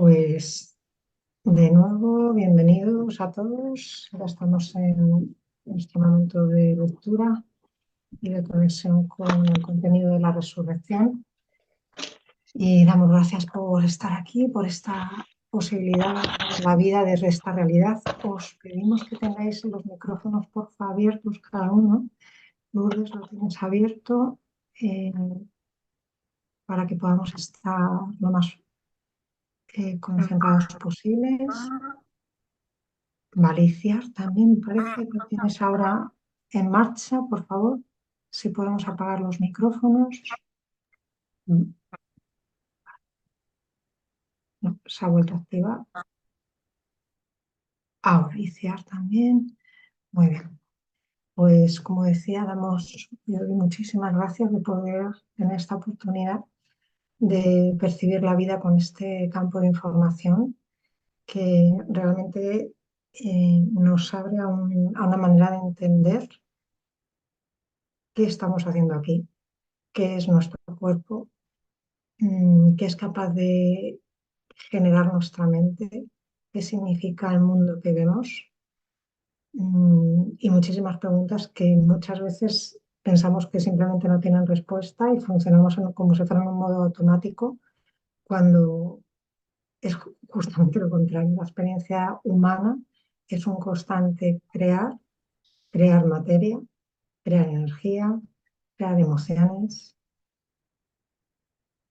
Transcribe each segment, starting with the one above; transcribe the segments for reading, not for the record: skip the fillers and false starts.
Pues de nuevo, bienvenidos a todos. Ahora estamos en este momento de lectura y de conexión con el contenido de la resurrección. Y damos gracias por estar aquí, por esta posibilidad de ver la vida desde esta realidad. Os pedimos que tengáis los micrófonos, por favor, abiertos cada uno. Lourdes, lo tienes abierto eh, para que podamos estar lo más concentrados posibles. Valicia, también me parece que tienes ahora en marcha, por favor, si podemos apagar los micrófonos. No, se ha vuelto a activar. Ahora, Iciar también. Muy bien. Pues como decía, yo doy muchísimas gracias de poder tener esta oportunidad de percibir la vida con este campo de información que realmente nos abre a una manera de entender qué estamos haciendo aquí, qué es nuestro cuerpo, qué es capaz de generar nuestra mente, qué significa el mundo que vemos, y muchísimas preguntas que muchas veces pensamos que simplemente no tienen respuesta y funcionamos como si fuera en un modo automático, cuando es justamente lo contrario. La experiencia humana es un constante crear materia, crear energía, crear emociones,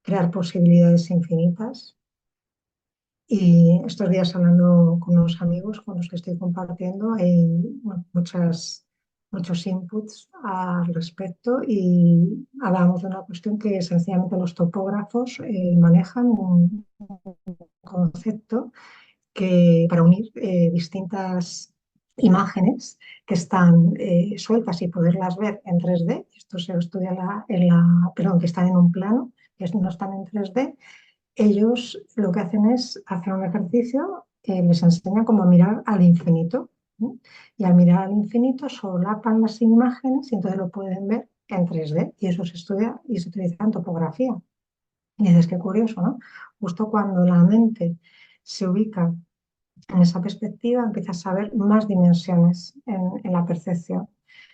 crear posibilidades infinitas. Y estos días hablando con unos amigos con los que estoy compartiendo, hay bueno, muchos inputs al respecto y hablamos de una cuestión que sencillamente los topógrafos manejan un concepto que para unir distintas imágenes que están sueltas y poderlas ver en 3D. Esto se estudia perdón, que están en un plano, que no están en 3D. Ellos lo que hacen es hacer un ejercicio que les enseña cómo mirar al infinito, ¿no? Y al mirar al infinito solapan las imágenes y entonces lo pueden ver en 3D. Y eso se estudia y se utiliza en topografía. Y dices, qué curioso, ¿no? Justo cuando la mente se ubica en esa perspectiva, empiezas a ver más dimensiones en la percepción.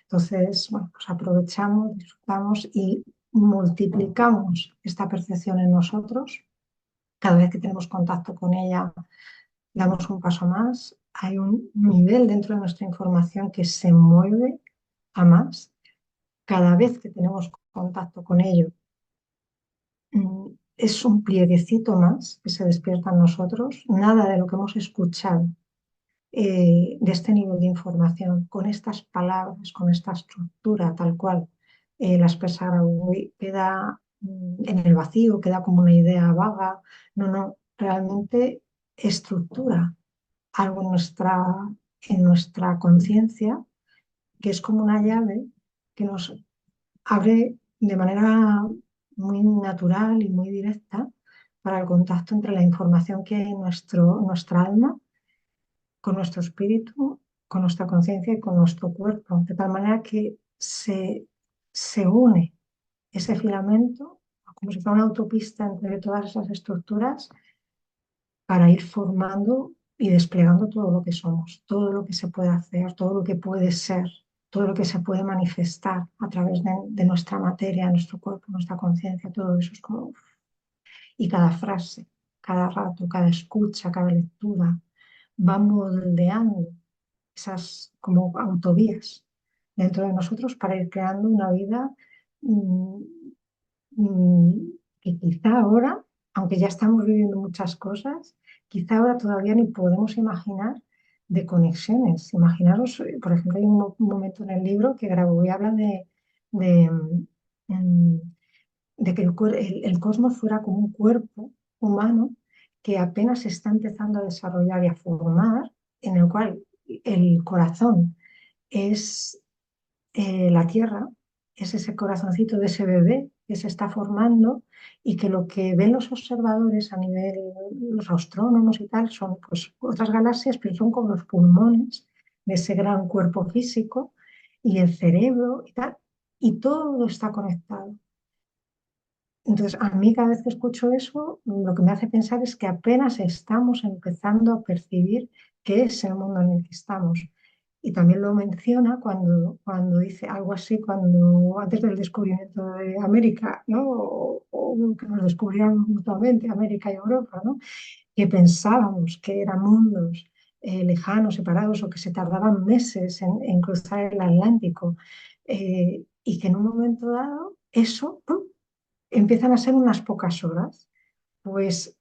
Entonces, bueno, pues aprovechamos, disfrutamos y multiplicamos esta percepción en nosotros. Cada vez que tenemos contacto con ella, damos un paso más. Hay un nivel dentro de nuestra información que se mueve a más. Cada vez que tenemos contacto con ello, es un plieguecito más que se despierta en nosotros. Nada de lo que hemos escuchado de este nivel de información, con estas palabras, con esta estructura tal cual la expresara hoy, queda en el vacío, queda como una idea vaga. No, no, realmente estructura algo en nuestra conciencia, que es como una llave que nos abre de manera muy natural y muy directa para el contacto entre la información que hay en nuestra alma, con nuestro espíritu, con nuestra conciencia y con nuestro cuerpo, de tal manera que se une ese filamento como si fuera una autopista entre todas esas estructuras para ir formando y desplegando todo lo que somos, todo lo que se puede hacer, todo lo que puede ser, todo lo que se puede manifestar a través de nuestra materia, nuestro cuerpo, nuestra conciencia, todo eso es como... Y cada frase, cada rato, cada escucha, cada lectura va moldeando esas como autovías dentro de nosotros para ir creando una vida mm, que quizá ahora, aunque ya estamos viviendo muchas cosas, quizá ahora todavía ni podemos imaginar de conexiones. Imaginaros, por ejemplo, hay un momento en el libro que Grabovoi habla de, mm, de que el cosmos fuera como un cuerpo humano que apenas se está empezando a desarrollar y a formar, en el cual el corazón es la Tierra, es ese corazoncito de ese bebé que se está formando y que lo que ven los observadores a nivel, los astrónomos y tal, son pues otras galaxias, pero son como los pulmones de ese gran cuerpo físico y el cerebro y tal, y todo está conectado. Entonces, a mí cada vez que escucho eso, lo que me hace pensar es que apenas estamos empezando a percibir qué es el mundo en el que estamos. Y también lo menciona cuando dice algo así, cuando antes del descubrimiento de América, ¿no? O que nos descubrieron mutuamente América y Europa, ¿no? Que pensábamos que eran mundos lejanos, separados, o que se tardaban meses en cruzar el Atlántico, y que en un momento dado eso ¡pum!, empiezan a ser unas pocas horas. Pues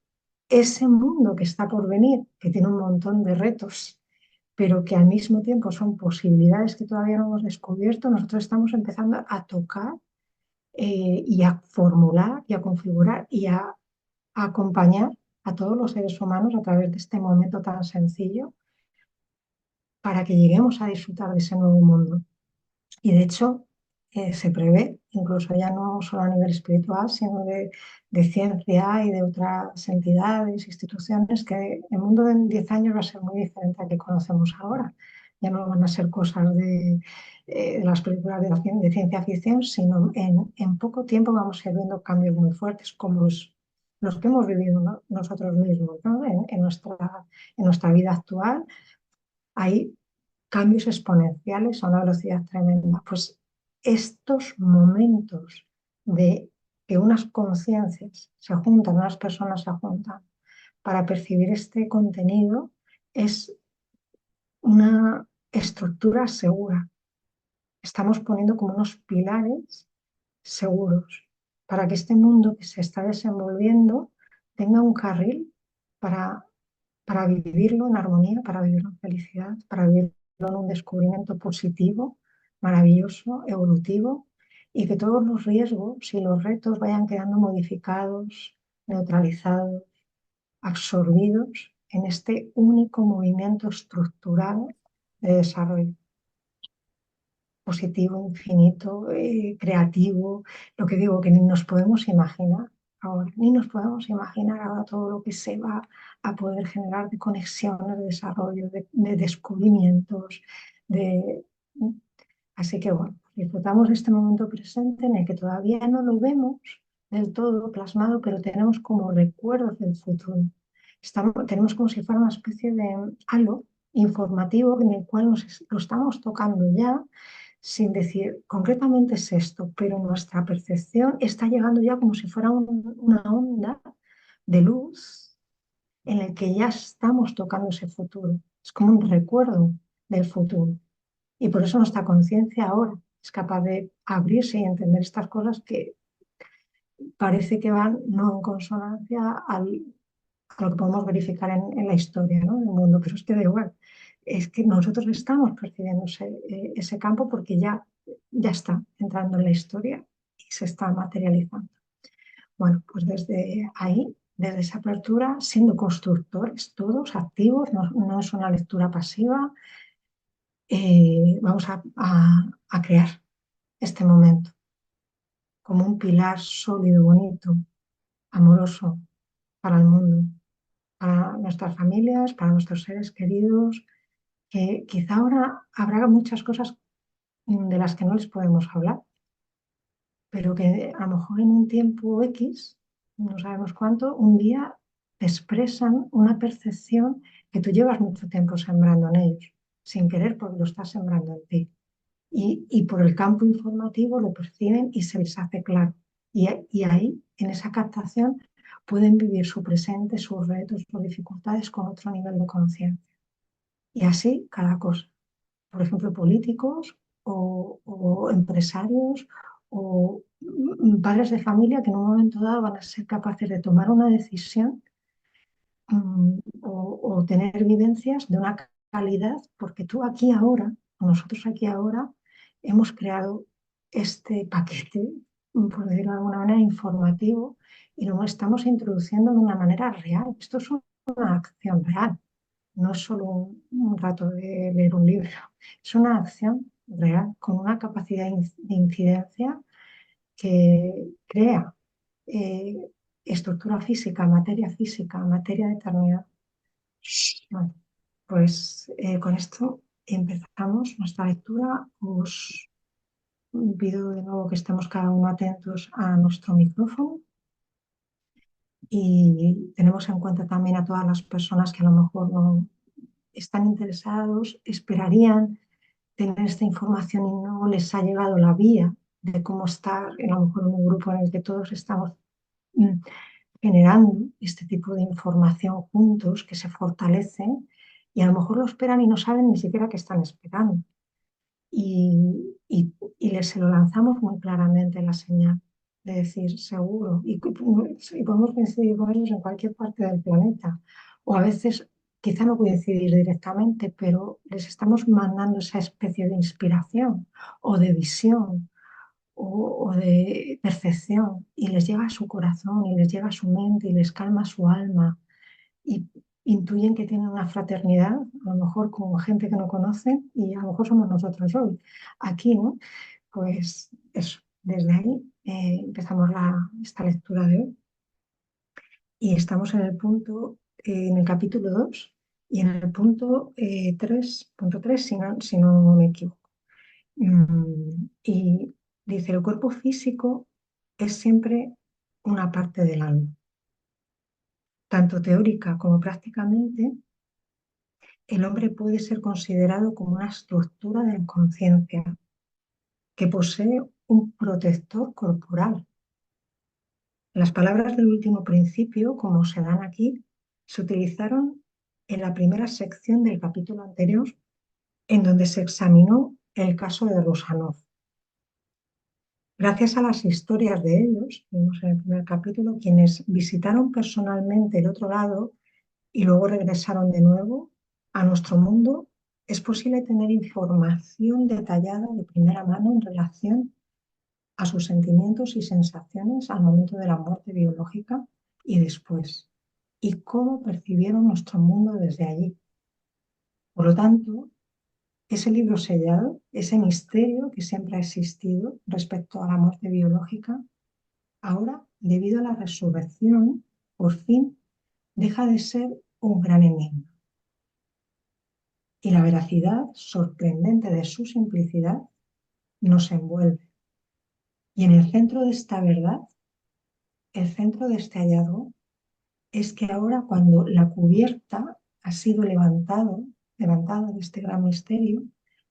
ese mundo que está por venir, que tiene un montón de retos, pero que al mismo tiempo son posibilidades que todavía no hemos descubierto, nosotros estamos empezando a tocar, y a formular y a configurar y a acompañar a todos los seres humanos a través de este momento tan sencillo para que lleguemos a disfrutar de ese nuevo mundo. Y de hecho, se prevé, incluso ya no solo a nivel espiritual, sino de ciencia y de otras entidades, instituciones, que el mundo en 10 años va a ser muy diferente al que conocemos ahora. Ya no van a ser cosas de las películas de ciencia ficción, sino en poco tiempo vamos a ir viendo cambios muy fuertes, como los que hemos vivido, ¿no?, nosotros mismos, ¿no?, en nuestra vida actual. Hay cambios exponenciales a una velocidad tremenda. Pues estos momentos de que unas conciencias se juntan, unas personas se juntan para percibir este contenido, es una estructura segura. Estamos poniendo como unos pilares seguros para que este mundo que se está desenvolviendo tenga un carril para vivirlo en armonía, para vivirlo en felicidad, para vivirlo en un descubrimiento positivo, maravilloso, evolutivo, y que todos los riesgos y los retos vayan quedando modificados, neutralizados, absorbidos en este único movimiento estructurado de desarrollo positivo, infinito, creativo, lo que digo, que ni nos podemos imaginar ahora, ni nos podemos imaginar ahora todo lo que se va a poder generar de conexiones, de desarrollo, de descubrimientos, de... Así que bueno, disfrutamos de este momento presente en el que todavía no lo vemos del todo plasmado, pero tenemos como recuerdos del futuro. Tenemos como si fuera una especie de halo informativo en el cual lo estamos tocando ya, sin decir concretamente es esto, pero nuestra percepción está llegando ya como si fuera una onda de luz en el que ya estamos tocando ese futuro. Es como un recuerdo del futuro. Y por eso nuestra conciencia ahora es capaz de abrirse y entender estas cosas que parece que van no en consonancia a lo que podemos verificar en la historia, ¿no?, del mundo, pero es que da igual. Es que nosotros estamos percibiendo ese campo porque ya está entrando en la historia y se está materializando. Bueno, pues desde ahí, desde esa apertura, siendo constructores todos, activos, no es una lectura pasiva, vamos a crear este momento como un pilar sólido, bonito, amoroso para el mundo, para nuestras familias, para nuestros seres queridos, que quizá ahora habrá muchas cosas de las que no les podemos hablar, pero que a lo mejor en un tiempo X, no sabemos cuánto, un día expresan una percepción que tú llevas mucho tiempo sembrando en ellos, sin querer porque lo estás sembrando en ti. Y por el campo informativo lo perciben y se les hace claro. Y ahí, en esa captación, pueden vivir su presente, sus retos, sus dificultades con otro nivel de conciencia. Y así cada cosa. Por ejemplo, políticos o empresarios o padres de familia que en un momento dado van a ser capaces de tomar una decisión, o tener vivencias de una calidad, porque tú aquí ahora, nosotros aquí ahora, hemos creado este paquete, por decirlo de alguna manera, informativo, y lo estamos introduciendo de una manera real. Esto es una acción real, no es solo un rato de leer un libro, es una acción real, con una capacidad de incidencia que crea eh, estructura física, materia de eternidad. Bueno, pues con esto empezamos nuestra lectura. Os pido de nuevo que estemos cada uno atentos a nuestro micrófono y tenemos en cuenta también a todas las personas que a lo mejor no están interesados, esperarían tener esta información y no les ha llegado la vía de cómo estar, a lo mejor en un grupo en el que todos estamos mm, generando este tipo de información juntos que se fortalece y a lo mejor lo esperan y no saben ni siquiera qué están esperando. Y les se lo lanzamos muy claramente la señal de decir seguro y podemos coincidir con ellos en cualquier parte del planeta o a veces quizá no coincidir directamente, pero les estamos mandando esa especie de inspiración o de visión o de percepción y les llega a su corazón y les llega a su mente y les calma su alma y intuyen que tienen una fraternidad, a lo mejor con gente que no conocen y a lo mejor somos nosotros hoy. Aquí, ¿no? Pues eso, desde ahí empezamos esta lectura de hoy y estamos en el punto, en el capítulo 2 y en el punto 3.3, si no me equivoco. Y dice, el cuerpo físico es siempre una parte del alma, tanto teórica como prácticamente. El hombre puede ser considerado como una estructura de conciencia que posee un protector corporal. Las palabras del último principio, como se dan aquí, se utilizaron en la primera sección del capítulo anterior, en donde se examinó el caso de Rusanov. Gracias a las historias de ellos, vimos en el primer capítulo, quienes visitaron personalmente el otro lado y luego regresaron de nuevo a nuestro mundo, es posible tener información detallada de primera mano en relación a sus sentimientos y sensaciones al momento de la muerte biológica y después, y cómo percibieron nuestro mundo desde allí. Por lo tanto, ese libro sellado, ese misterio que siempre ha existido respecto a la muerte biológica, ahora, debido a la resurrección, por fin deja de ser un gran enigma. Y la veracidad sorprendente de su simplicidad nos envuelve. Y en el centro de esta verdad, el centro de este hallazgo, es que ahora cuando la cubierta ha sido levantada de este gran misterio,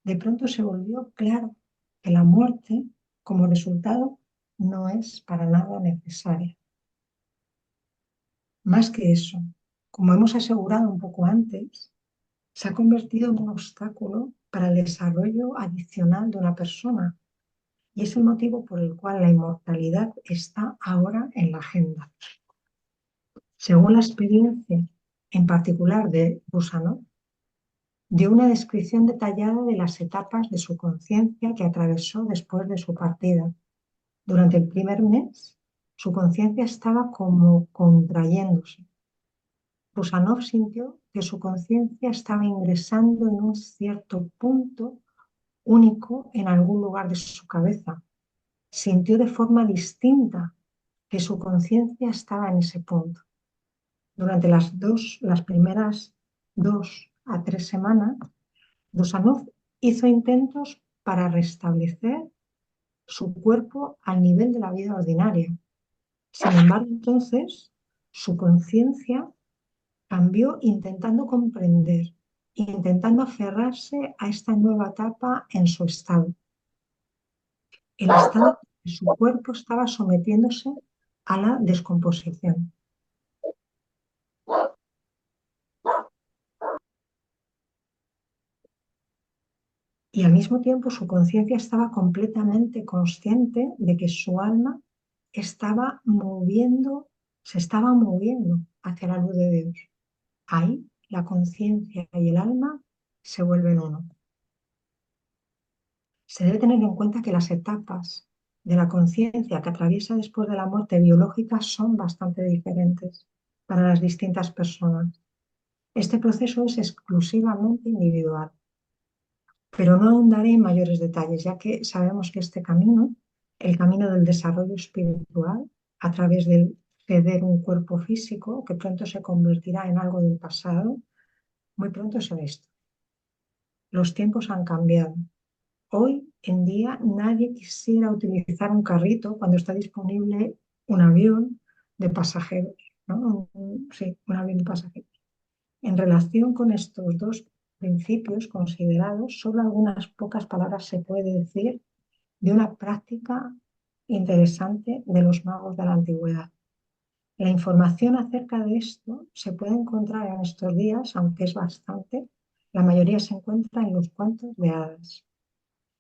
de pronto se volvió claro que la muerte, como resultado, no es para nada necesaria. Más que eso, como hemos asegurado un poco antes, se ha convertido en un obstáculo para el desarrollo adicional de una persona y es el motivo por el cual la inmortalidad está ahora en la agenda. Según la experiencia, en particular de Rusanov, dio una descripción detallada de las etapas de su conciencia que atravesó después de su partida. Durante el primer mes, su conciencia estaba como contrayéndose. Rusanov sintió que su conciencia estaba ingresando en un cierto punto único en algún lugar de su cabeza. Sintió de forma distinta que su conciencia estaba en ese punto. Durante las primeras 2 a 3 semanas, Rusanov hizo intentos para restablecer su cuerpo al nivel de la vida ordinaria. Sin embargo, entonces, su conciencia cambió intentando comprender, intentando aferrarse a esta nueva etapa en su estado. El estado de su cuerpo estaba sometiéndose a la descomposición. Y al mismo tiempo su conciencia estaba completamente consciente de que su alma estaba moviendo, se estaba moviendo hacia la luz de Dios. Ahí la conciencia y el alma se vuelven uno. Se debe tener en cuenta que las etapas de la conciencia que atraviesa después de la muerte biológica son bastante diferentes para las distintas personas. Este proceso es exclusivamente individual, pero no ahondaré en mayores detalles, ya que sabemos que este camino, el camino del desarrollo espiritual, a través del ceder un cuerpo físico, que pronto se convertirá en algo del pasado, muy pronto será esto. Los tiempos han cambiado. Hoy en día nadie quisiera utilizar un carrito cuando está disponible un avión de pasajeros. ¿no? Sí, un avión de pasajeros. En relación con estos dos principios considerados, solo algunas pocas palabras se puede decir de una práctica interesante de los magos de la antigüedad. La información acerca de esto se puede encontrar en estos días, aunque es bastante. La mayoría se encuentra en los cuentos de hadas.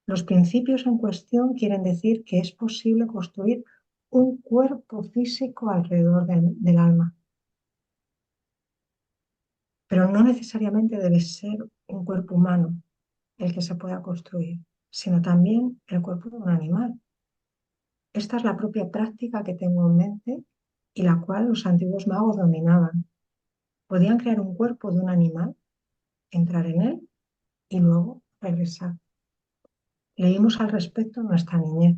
Los principios en cuestión quieren decir que es posible construir un cuerpo físico alrededor del alma, pero no necesariamente debe ser un cuerpo humano el que se pueda construir, sino también el cuerpo de un animal. Esta es la propia práctica que tengo en mente y la cual los antiguos magos dominaban. Podían crear un cuerpo de un animal, entrar en él y luego regresar. Leímos al respecto en nuestra niñez.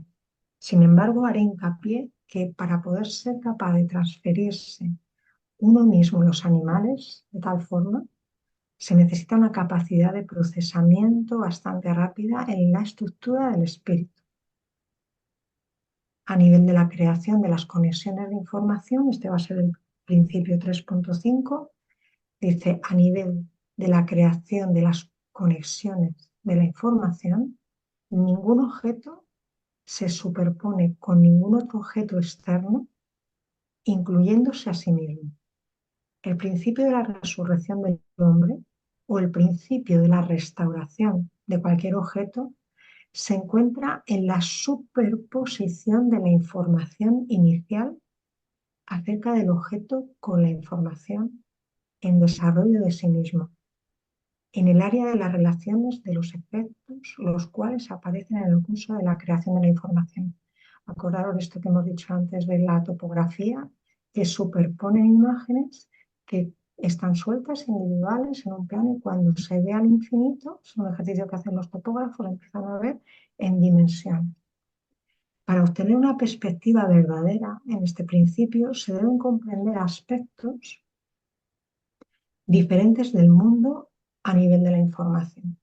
Sin embargo, haré hincapié que para poder ser capaz de transferirse uno mismo en los animales de tal forma, se necesita una capacidad de procesamiento bastante rápida en la estructura del espíritu. A nivel de la creación de las conexiones de información, este va a ser el principio 3.5, dice, a nivel de la creación de las conexiones de la información, ningún objeto se superpone con ningún otro objeto externo, incluyéndose a sí mismo. El principio de la resurrección del hombre o el principio de la restauración de cualquier objeto se encuentra en la superposición de la información inicial acerca del objeto con la información en desarrollo de sí mismo, en el área de las relaciones de los efectos, los cuales aparecen en el curso de la creación de la información. Acordaros de esto que hemos dicho antes de la topografía, que superponen imágenes que están sueltas, individuales, en un plano, y cuando se ve al infinito, es un ejercicio que hacen los topógrafos, empiezan a ver en dimensión. Para obtener una perspectiva verdadera en este principio, se deben comprender aspectos diferentes del mundo a nivel de la información.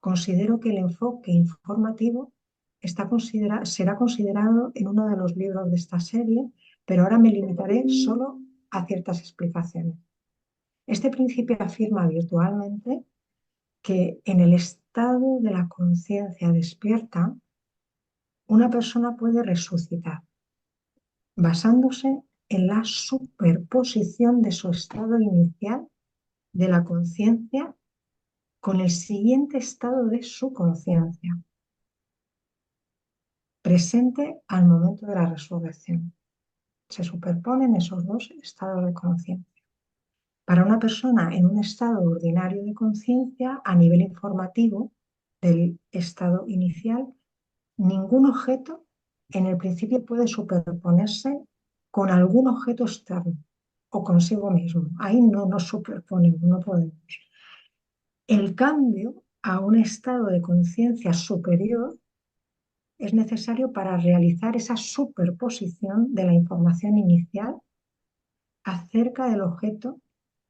Considero que el enfoque informativo será considerado en uno de los libros de esta serie, pero ahora me limitaré solo a ciertas explicaciones. Este principio afirma virtualmente que en el estado de la conciencia despierta, una persona puede resucitar, basándose en la superposición de su estado inicial de la conciencia con el siguiente estado de su conciencia, presente al momento de la resurrección. Se superponen esos dos estados de conciencia. Para una persona en un estado ordinario de conciencia, a nivel informativo del estado inicial, ningún objeto en el principio puede superponerse con algún objeto externo o consigo mismo. Ahí no nos superponemos, no podemos. El cambio a un estado de conciencia superior es necesario para realizar esa superposición de la información inicial acerca del objeto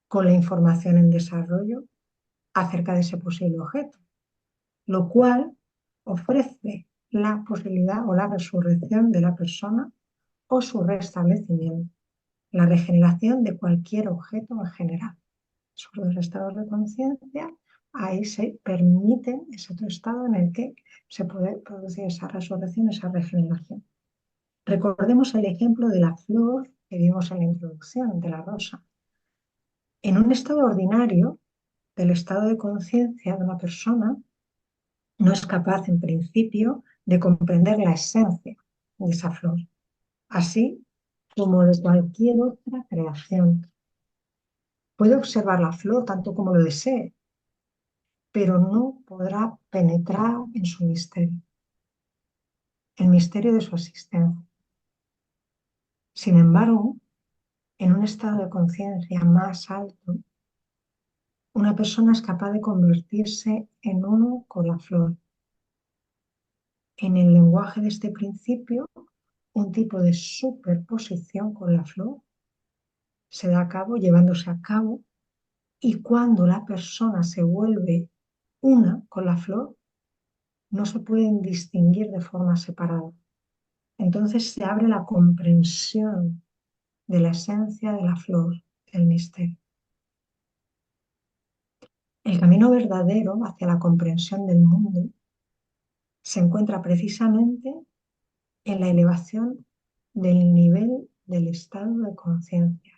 con la información en desarrollo acerca de ese posible objeto, lo cual ofrece la posibilidad o la resurrección de la persona o su restablecimiento, la regeneración de cualquier objeto en general. Sobre los estados de conciencia, ahí se permite ese otro estado en el que se puede producir esa resurrección, esa regeneración. Recordemos el ejemplo de la flor que vimos en la introducción, de la rosa. En un estado ordinario, del estado de conciencia de una persona, no es capaz, en principio, de comprender la esencia de esa flor, así como de cualquier otra creación. Puede observar la flor tanto como lo desee, pero no podrá penetrar en su misterio, el misterio de su existencia. Sin embargo, en un estado de conciencia más alto, una persona es capaz de convertirse en uno con la flor. En el lenguaje de este principio, un tipo de superposición con la flor se da a cabo, llevándose a cabo, y cuando la persona se vuelve una con la flor, no se pueden distinguir de forma separada. Entonces se abre la comprensión de la esencia de la flor, del misterio. El camino verdadero hacia la comprensión del mundo se encuentra precisamente en la elevación del nivel del estado de conciencia.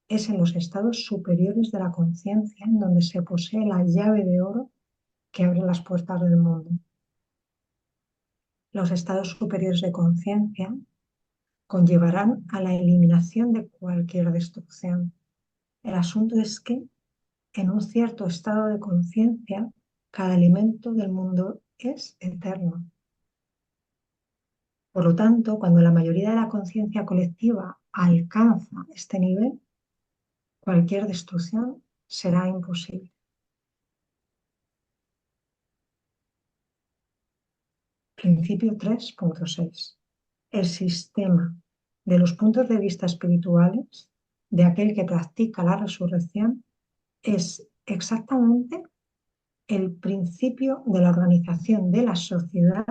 Es en los estados superiores de la conciencia en donde se posee la llave de oro que abre las puertas del mundo. Los estados superiores de conciencia conllevarán a la eliminación de cualquier destrucción. El asunto es que, en un cierto estado de conciencia, cada elemento del mundo es eterno. Por lo tanto, cuando la mayoría de la conciencia colectiva alcanza este nivel, cualquier destrucción será imposible. Principio 3.6. El sistema de los puntos de vista espirituales de aquel que practica la resurrección es exactamente el principio de la organización de la sociedad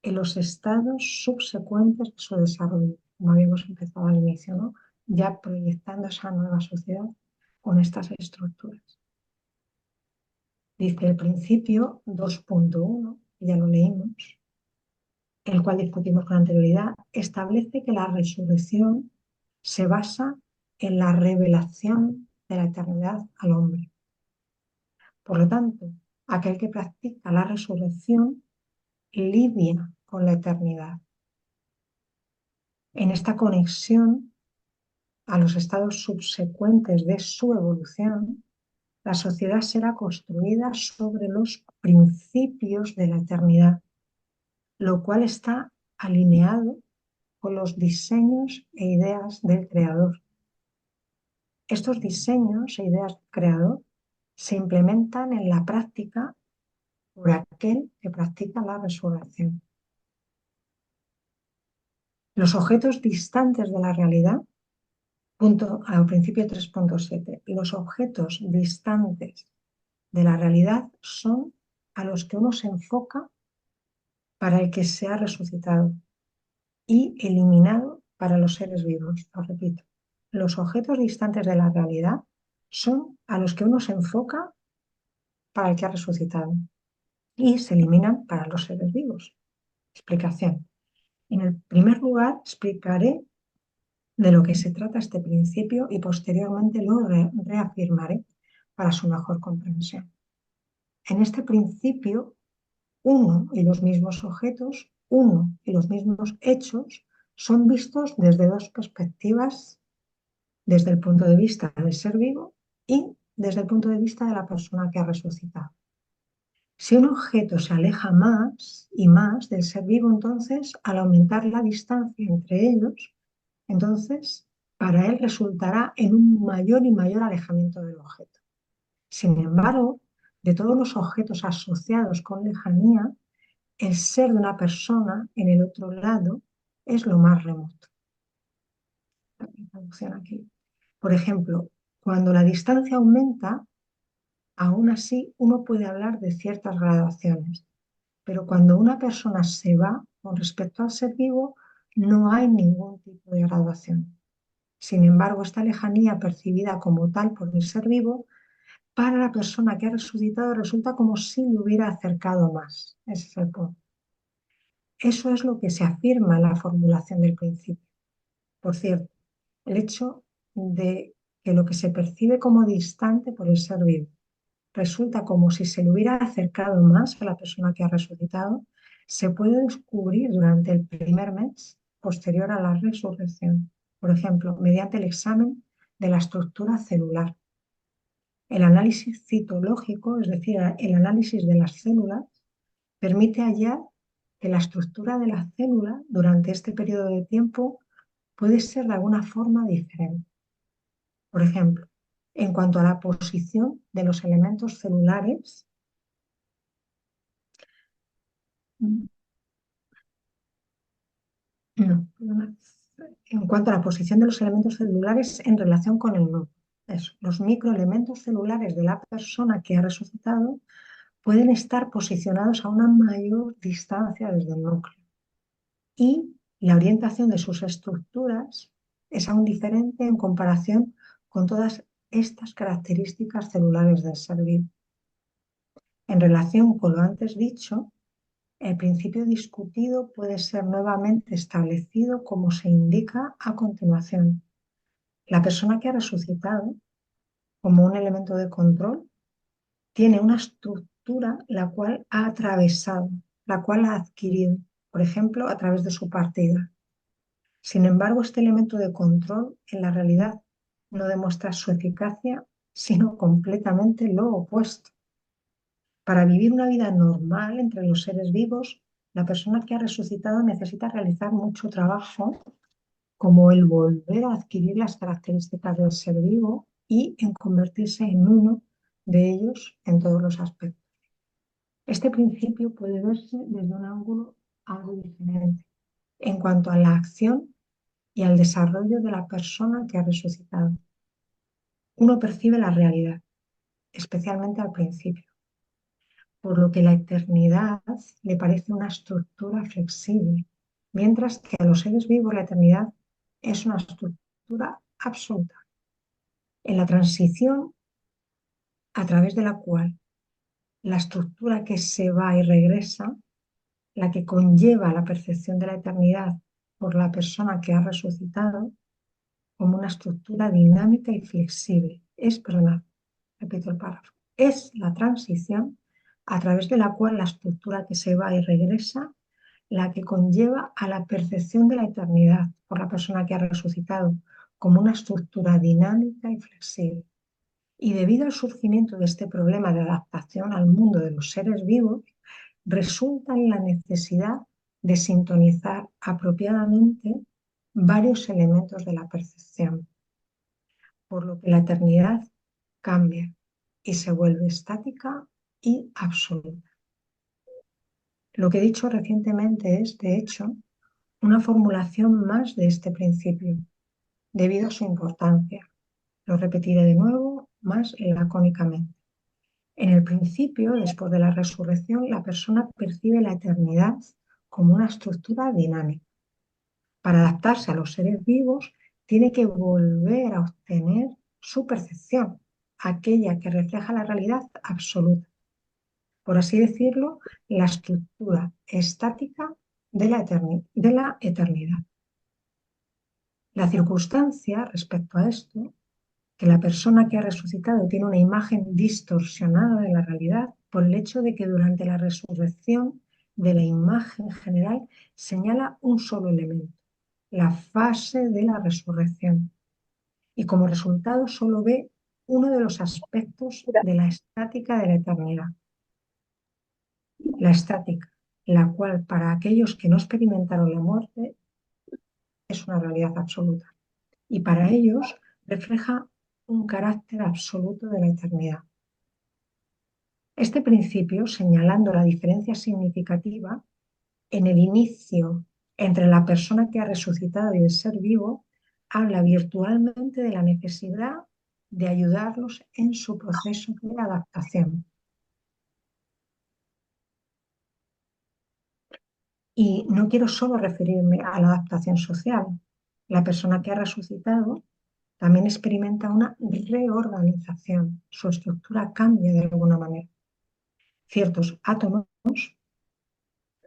en los estados subsecuentes de su desarrollo, como habíamos empezado al inicio, ¿no? Ya proyectando esa nueva sociedad con estas estructuras. Dice el principio 2.1, ya lo leímos, el cual discutimos con anterioridad, establece que la resurrección se basa en la revelación de la eternidad al hombre. Por lo tanto, aquel que practica la resurrección lidia con la eternidad. En esta conexión a los estados subsecuentes de su evolución, la sociedad será construida sobre los principios de la eternidad, lo cual está alineado con los diseños e ideas del Creador. Estos diseños e ideas del Creador se implementan en la práctica por aquel que practica la resurrección. Los objetos distantes de la realidad, al principio 3.7, los objetos distantes de la realidad son a los que uno se enfoca para el que se ha resucitado y eliminado para los seres vivos. Lo repito, los objetos distantes de la realidad son a los que uno se enfoca para el que ha resucitado y se eliminan para los seres vivos. Explicación. En el primer lugar, explicaré de lo que se trata este principio y posteriormente lo reafirmaré para su mejor comprensión. En este principio, uno y los mismos objetos, uno y los mismos hechos son vistos desde dos perspectivas, desde el punto de vista del ser vivo y desde el punto de vista de la persona que ha resucitado. Si un objeto se aleja más y más del ser vivo, entonces, al aumentar la distancia entre ellos, entonces, para él resultará en un mayor y mayor alejamiento del objeto. Sin embargo, de todos los objetos asociados con lejanía, el ser de una persona en el otro lado es lo más remoto. Aquí. Por ejemplo, cuando la distancia aumenta, aún así uno puede hablar de ciertas gradaciones, pero cuando una persona se va con respecto al ser vivo, no hay ningún tipo de graduación. Sin embargo, esta lejanía percibida como tal por el ser vivo, para la persona que ha resucitado resulta como si le hubiera acercado más. Ese es el punto. Eso es lo que se afirma en la formulación del principio. Por cierto, el hecho de que lo que se percibe como distante por el ser vivo resulta como si se le hubiera acercado más a la persona que ha resucitado, se puede descubrir durante el primer mes posterior a la resurrección. Por ejemplo, mediante el examen de la estructura celular. El análisis citológico, es decir, el análisis de las células, permite hallar que la estructura de la célula durante este periodo de tiempo puede ser de alguna forma diferente. Por ejemplo, en cuanto a la posición de los elementos celulares, en cuanto a la posición de los elementos celulares en relación con el núcleo. Los microelementos celulares de la persona que ha resucitado pueden estar posicionados a una mayor distancia desde el núcleo. Y la orientación de sus estructuras es aún diferente en comparación con todas estas características celulares del ser vivo. En relación con lo antes dicho, el principio discutido puede ser nuevamente establecido como se indica a continuación. La persona que ha resucitado, como un elemento de control, tiene una estructura la cual ha atravesado, la cual ha adquirido, por ejemplo, a través de su partida. Sin embargo, este elemento de control en la realidad no demuestra su eficacia, sino completamente lo opuesto. Para vivir una vida normal entre los seres vivos, la persona que ha resucitado necesita realizar mucho trabajo, como el volver a adquirir las características del ser vivo y en convertirse en uno de ellos en todos los aspectos. Este principio puede verse desde un ángulo algo diferente en cuanto a la acción y al desarrollo de la persona que ha resucitado. Uno percibe la realidad, especialmente al principio, por lo que la eternidad le parece una estructura flexible, mientras que a los seres vivos la eternidad es una estructura absoluta. En la transición a través de la cual la estructura que se va y regresa, la que conlleva la percepción de la eternidad por la persona que ha resucitado, como una estructura dinámica y flexible. Perdonad, repito el párrafo. Es la transición a través de la cual la estructura que se va y regresa, la que conlleva a la percepción de la eternidad por la persona que ha resucitado, como una estructura dinámica y flexible. Y debido al surgimiento de este problema de adaptación al mundo de los seres vivos, resulta en la necesidad de sintonizar apropiadamente varios elementos de la percepción, por lo que la eternidad cambia y se vuelve estática y absoluta. Lo que he dicho recientemente es, de hecho, una formulación más de este principio, debido a su importancia. Lo repetiré de nuevo, más lacónicamente. En el principio, después de la resurrección, la persona percibe la eternidad como una estructura dinámica. Para adaptarse a los seres vivos, tiene que volver a obtener su percepción, aquella que refleja la realidad absoluta. Por así decirlo, la estructura estática de la eternidad. La circunstancia respecto a esto, que la persona que ha resucitado tiene una imagen distorsionada de la realidad por el hecho de que durante la resurrección de la imagen general señala un solo elemento, la fase de la resurrección, y como resultado solo ve uno de los aspectos de la estática de la eternidad. La estática, la cual para aquellos que no experimentaron la muerte es una realidad absoluta, y para ellos refleja un carácter absoluto de la eternidad. Este principio, señalando la diferencia significativa en el inicio entre la persona que ha resucitado y el ser vivo, habla virtualmente de la necesidad de ayudarlos en su proceso de adaptación. Y no quiero solo referirme a la adaptación social. La persona que ha resucitado también experimenta una reorganización. Su estructura cambia de alguna manera. Ciertos átomos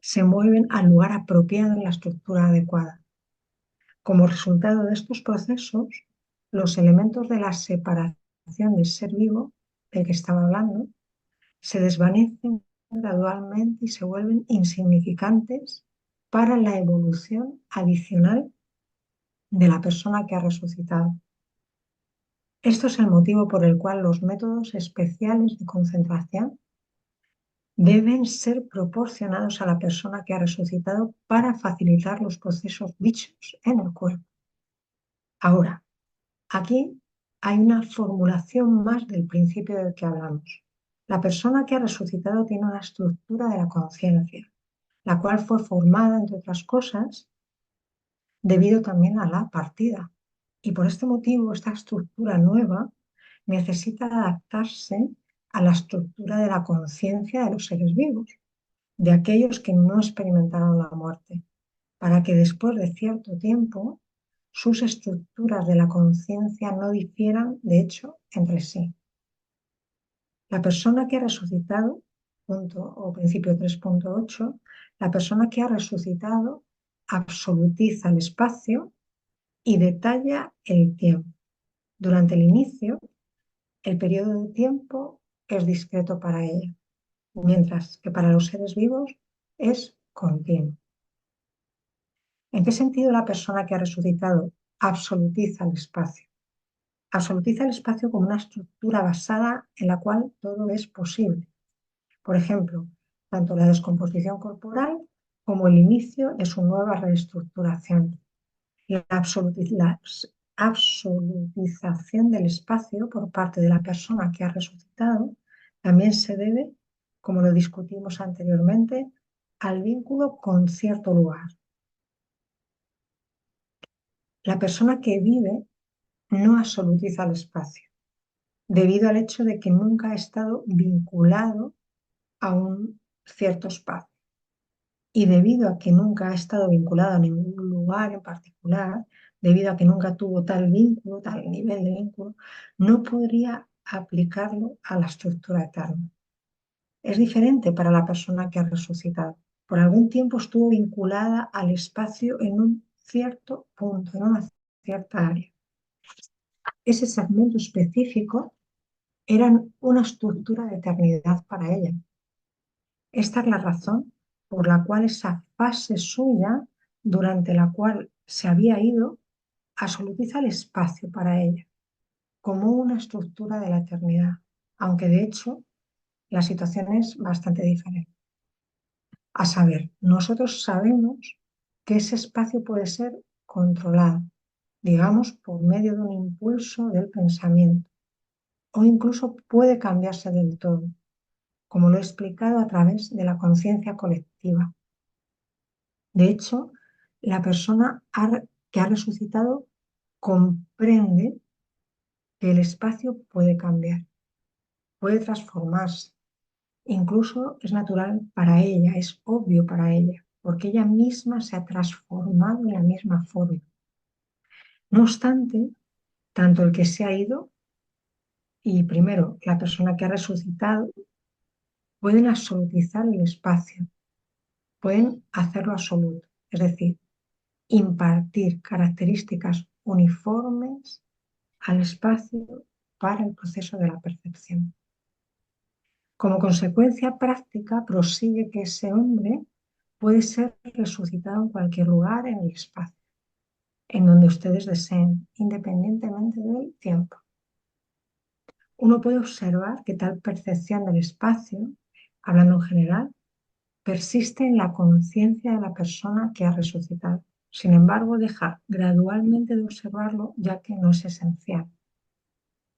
se mueven al lugar apropiado en la estructura adecuada. Como resultado de estos procesos, los elementos de la separación del ser vivo, del que estaba hablando, se desvanecen gradualmente y se vuelven insignificantes para la evolución adicional de la persona que ha resucitado. Esto es el motivo por el cual los métodos especiales de concentración deben ser proporcionados a la persona que ha resucitado para facilitar los procesos dichos en el cuerpo. Ahora, aquí hay una formulación más del principio del que hablamos. La persona que ha resucitado tiene una estructura de la conciencia, la cual fue formada, entre otras cosas, debido también a la partida. Y por este motivo, esta estructura nueva necesita adaptarse a la estructura de la conciencia de los seres vivos, de aquellos que no experimentaron la muerte, para que después de cierto tiempo sus estructuras de la conciencia no difieran, de hecho, entre sí. La persona que ha resucitado, punto o principio 3.8, la persona que ha resucitado absolutiza el espacio y detalla el tiempo. Durante el inicio, el periodo de tiempo es discreto para ella, mientras que para los seres vivos es continuo. ¿En qué sentido la persona que ha resucitado absolutiza el espacio? Absolutiza el espacio como una estructura basada en la cual todo es posible. Por ejemplo, tanto la descomposición corporal como el inicio de su nueva reestructuración. La absolutización del espacio por parte de la persona que ha resucitado también se debe, como lo discutimos anteriormente, al vínculo con cierto lugar. La persona que vive no absolutiza el espacio, debido al hecho de que nunca ha estado vinculado a un cierto espacio. Y debido a que nunca ha estado vinculado a ningún lugar en particular, debido a que nunca tuvo tal vínculo, tal nivel de vínculo, no podría aplicarlo a la estructura eterna. Es diferente para la persona que ha resucitado. Por algún tiempo estuvo vinculada al espacio en un cierto punto, en una cierta área. Ese segmento específico era una estructura de eternidad para ella. Esta es la razón por la cual esa fase suya, durante la cual se había ido, absolutiza el espacio para ella, como una estructura de la eternidad, aunque de hecho la situación es bastante diferente. A saber, nosotros sabemos que ese espacio puede ser controlado, digamos, por medio de un impulso del pensamiento, o incluso puede cambiarse del todo, como lo he explicado a través de la conciencia colectiva. De hecho, la persona que ha resucitado comprende que el espacio puede cambiar, puede transformarse. Incluso es natural para ella, es obvio para ella, porque ella misma se ha transformado en la misma forma. No obstante, tanto el que se ha ido y primero la persona que ha resucitado pueden absolutizar el espacio, pueden hacerlo absoluto, es decir, impartir características uniformes al espacio para el proceso de la percepción. Como consecuencia práctica, prosigue que ese hombre puede ser resucitado en cualquier lugar en el espacio, en donde ustedes deseen, independientemente del tiempo. Uno puede observar que tal percepción del espacio, hablando en general, persiste en la conciencia de la persona que ha resucitado. Sin embargo, deja gradualmente de observarlo ya que no es esencial.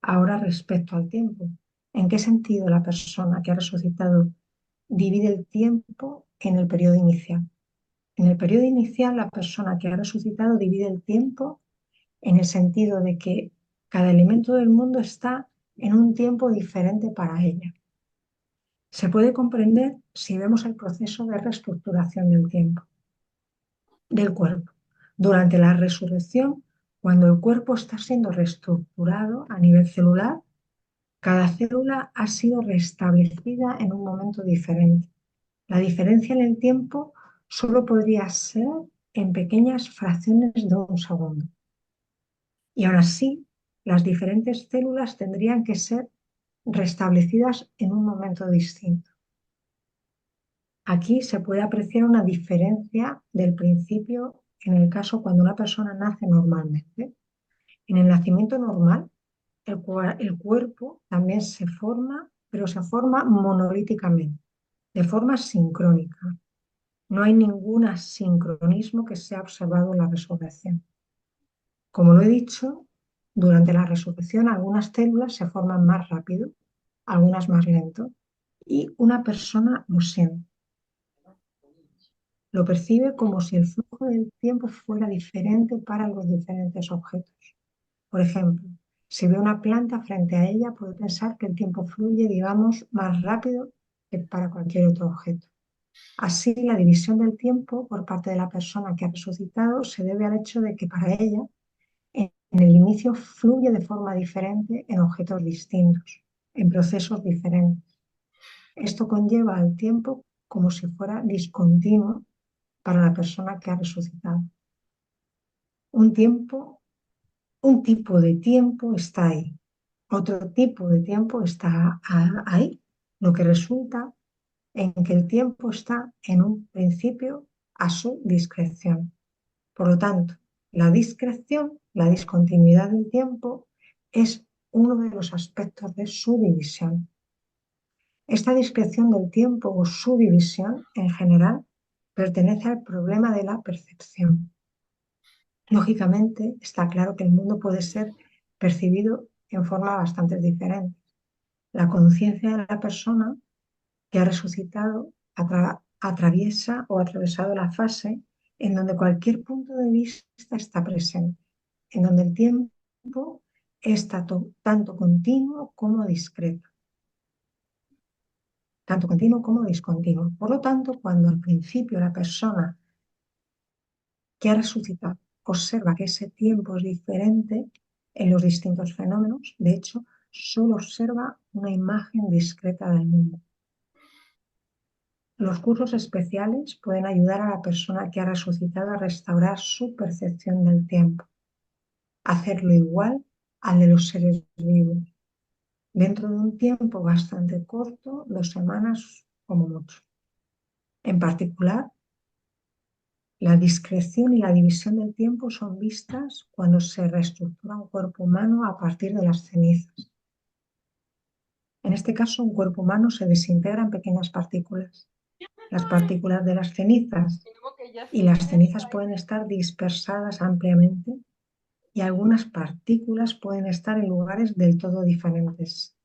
Ahora, respecto al tiempo, ¿en qué sentido la persona que ha resucitado divide el tiempo en el periodo inicial? En el periodo inicial, la persona que ha resucitado divide el tiempo en el sentido de que cada elemento del mundo está en un tiempo diferente para ella. Se puede comprender si vemos el proceso de reestructuración del tiempo, del cuerpo. Durante la resurrección, cuando el cuerpo está siendo reestructurado a nivel celular, cada célula ha sido restablecida en un momento diferente. La diferencia en el tiempo solo podría ser en pequeñas fracciones de un segundo. Y aún así, las diferentes células tendrían que ser restablecidas en un momento distinto. Aquí se puede apreciar una diferencia del principio en el caso cuando una persona nace normalmente. En el nacimiento normal, el cuerpo también se forma, pero se forma monolíticamente, de forma sincrónica. No hay ningún asincronismo que sea observado en la resurrección. Como lo he dicho, durante la resurrección algunas células se forman más rápido, algunas más lento, y una persona lo siente. Lo percibe como si el flujo del tiempo fuera diferente para los diferentes objetos. Por ejemplo, si ve una planta frente a ella, puede pensar que el tiempo fluye, digamos, más rápido que para cualquier otro objeto. Así, la división del tiempo por parte de la persona que ha resucitado se debe al hecho de que para ella En el inicio fluye de forma diferente en objetos distintos, en procesos diferentes. Esto conlleva al tiempo como si fuera discontinuo para la persona que ha resucitado. Un tiempo, un tipo de tiempo está ahí, otro tipo de tiempo está ahí, lo que resulta en que el tiempo está en un principio a su discreción. Por lo tanto, la discreción, la discontinuidad del tiempo, es uno de los aspectos de su división. Esta discreción del tiempo o su división, en general, pertenece al problema de la percepción. Lógicamente, está claro que el mundo puede ser percibido en forma bastante diferente. La conciencia de la persona que ha resucitado atraviesa o ha atravesado la fase en donde cualquier punto de vista está presente, en donde el tiempo es tanto continuo como discreto, tanto continuo como discontinuo. Por lo tanto, cuando al principio la persona que ha resucitado observa que ese tiempo es diferente en los distintos fenómenos, de hecho, solo observa una imagen discreta del mundo. Los cursos especiales pueden ayudar a la persona que ha resucitado a restaurar su percepción del tiempo, hacerlo igual al de los seres vivos, dentro de un tiempo bastante corto, 2 semanas como mucho. En particular, la discreción y la división del tiempo son vistas cuando se reestructura un cuerpo humano a partir de las cenizas. En este caso, un cuerpo humano se desintegra en pequeñas partículas. Las partículas de las cenizas y las cenizas pueden estar dispersadas ampliamente y algunas partículas pueden estar en lugares del todo diferentes.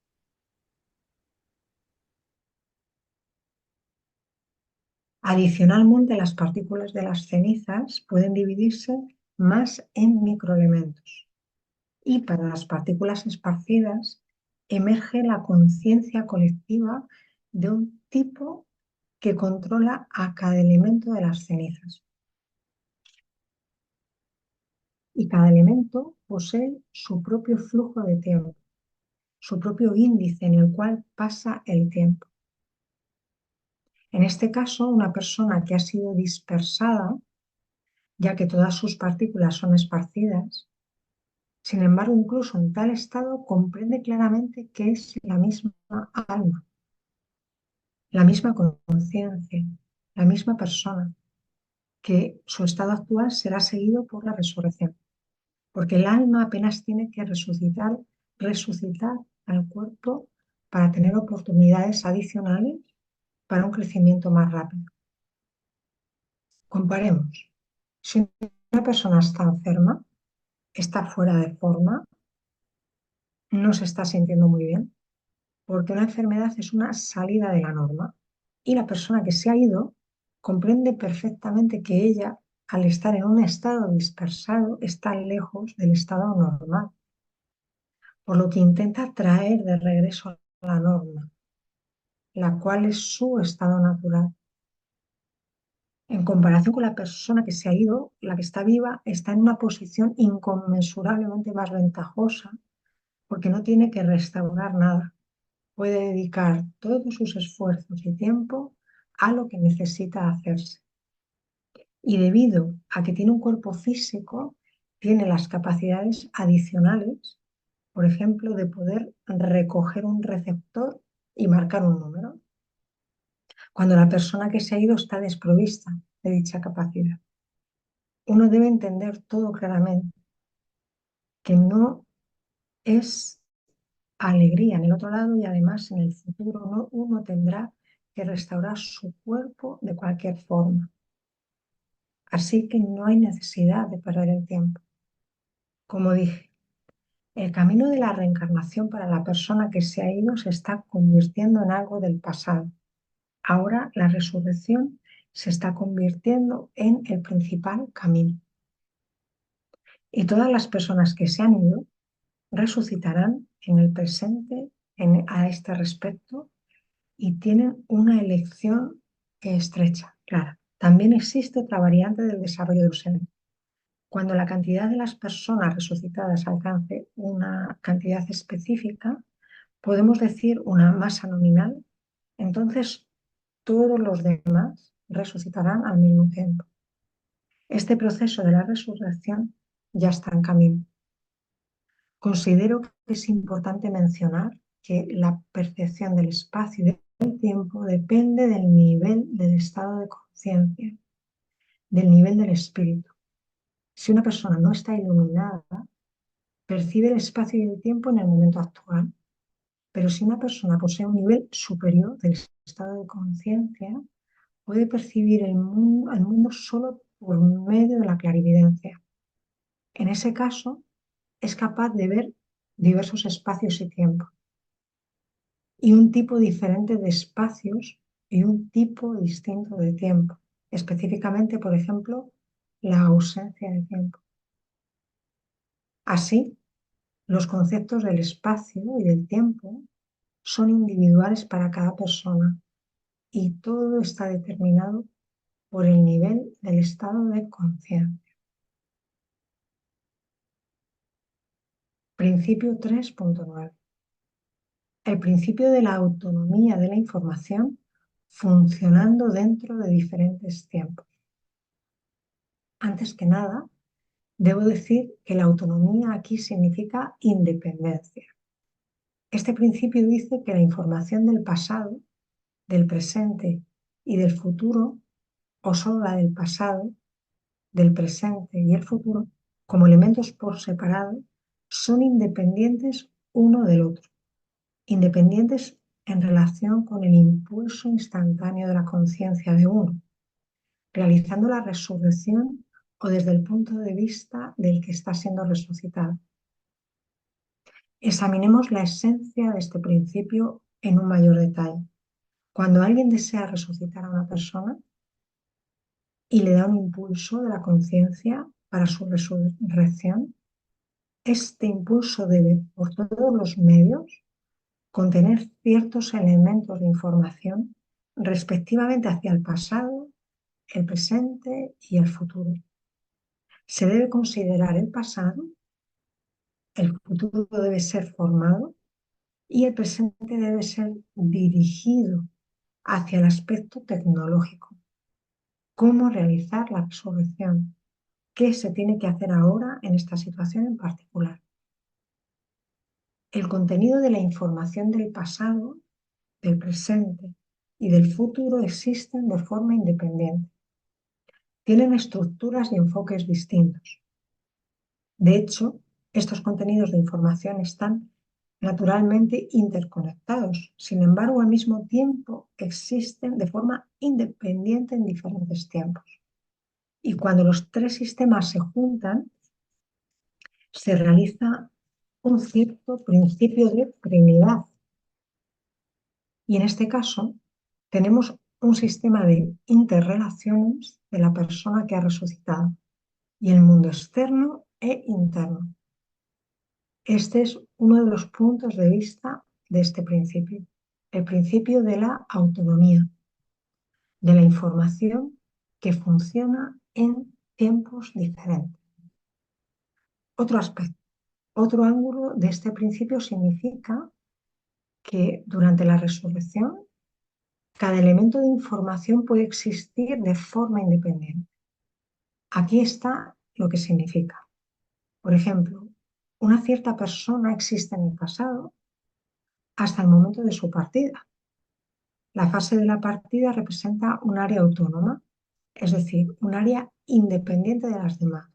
Adicionalmente, las partículas de las cenizas pueden dividirse más en microelementos. Y para las partículas esparcidas emerge la conciencia colectiva de un tipo que controla a cada elemento de las cenizas. Y cada elemento posee su propio flujo de tiempo, su propio índice en el cual pasa el tiempo. En este caso, una persona que ha sido dispersada, ya que todas sus partículas son esparcidas, sin embargo, incluso en tal estado comprende claramente que es la misma alma, la misma conciencia, la misma persona, que su estado actual será seguido por la resurrección, porque el alma apenas tiene que resucitar al cuerpo para tener oportunidades adicionales para un crecimiento más rápido. Comparemos. Si una persona está enferma, está fuera de forma, no se está sintiendo muy bien, porque una enfermedad es una salida de la norma. Y la persona que se ha ido comprende perfectamente que ella, al estar en un estado dispersado, está lejos del estado normal, por lo que intenta traer de regreso a la norma, la cual es su estado natural. En comparación con la persona que se ha ido, la que está viva está en una posición inconmensurablemente más ventajosa porque no tiene que restaurar nada. Puede dedicar todos sus esfuerzos y tiempo a lo que necesita hacerse. Y debido a que tiene un cuerpo físico, tiene las capacidades adicionales, por ejemplo, de poder recoger un receptor y marcar un número, cuando la persona que se ha ido está desprovista de dicha capacidad. Uno debe entender todo claramente, que no es alegría en el otro lado y además en el futuro uno tendrá que restaurar su cuerpo de cualquier forma. Así que no hay necesidad de perder el tiempo. Como dije, el camino de la reencarnación para la persona que se ha ido se está convirtiendo en algo del pasado. Ahora la resurrección se está convirtiendo en el principal camino. Y todas las personas que se han ido resucitarán en el presente a este respecto y tienen una elección estrecha, clara. También existe otra variante del desarrollo de los eventos. Cuando la cantidad de las personas resucitadas alcance una cantidad específica, podemos decir una masa nominal, entonces todos los demás resucitarán al mismo tiempo. Este proceso de la resurrección ya está en camino. Considero que es importante mencionar que la percepción del espacio y del tiempo depende del nivel del estado de conciencia, del nivel del espíritu. Si una persona no está iluminada, percibe el espacio y el tiempo en el momento actual, pero si una persona posee un nivel superior del estado de conciencia, puede percibir el mundo solo por medio de la clarividencia. En ese caso, es capaz de ver diversos espacios y tiempos, y un tipo diferente de espacios y un tipo distinto de tiempo, específicamente, por ejemplo, la ausencia de tiempo. Así, los conceptos del espacio y del tiempo son individuales para cada persona y todo está determinado por el nivel del estado de conciencia. Principio 3.9. El principio de la autonomía de la información funcionando dentro de diferentes tiempos. Antes que nada, debo decir que la autonomía aquí significa independencia. Este principio dice que la información del pasado, del presente y del futuro, o solo la del pasado, del presente y el futuro, como elementos por separado, son independientes uno del otro, independientes en relación con el impulso instantáneo de la conciencia de uno, realizando la resurrección o desde el punto de vista del que está siendo resucitado. Examinemos la esencia de este principio en un mayor detalle. Cuando alguien desea resucitar a una persona y le da un impulso de la conciencia para su resurrección, este impulso debe, por todos los medios, contener ciertos elementos de información respectivamente hacia el pasado, el presente y el futuro. Se debe considerar el pasado, el futuro debe ser formado y el presente debe ser dirigido hacia el aspecto tecnológico. ¿Cómo realizar la resurrección? ¿Qué se tiene que hacer ahora en esta situación en particular? El contenido de la información del pasado, del presente y del futuro existen de forma independiente. Tienen estructuras y enfoques distintos. De hecho, estos contenidos de información están naturalmente interconectados. Sin embargo, al mismo tiempo existen de forma independiente en diferentes tiempos. Y cuando los tres sistemas se juntan, se realiza un cierto principio de Trinidad. Y en este caso, tenemos un sistema de interrelaciones de la persona que ha resucitado y el mundo externo e interno. Este es uno de los puntos de vista de este principio, el principio de la autonomía, de la información que funciona en tiempos diferentes. Otro aspecto, otro ángulo de este principio significa que durante la resurrección cada elemento de información puede existir de forma independiente. Aquí está lo que significa. Por ejemplo, una cierta persona existe en el pasado hasta el momento de su partida. La fase de la partida representa un área autónoma, es decir, un área independiente de las demás.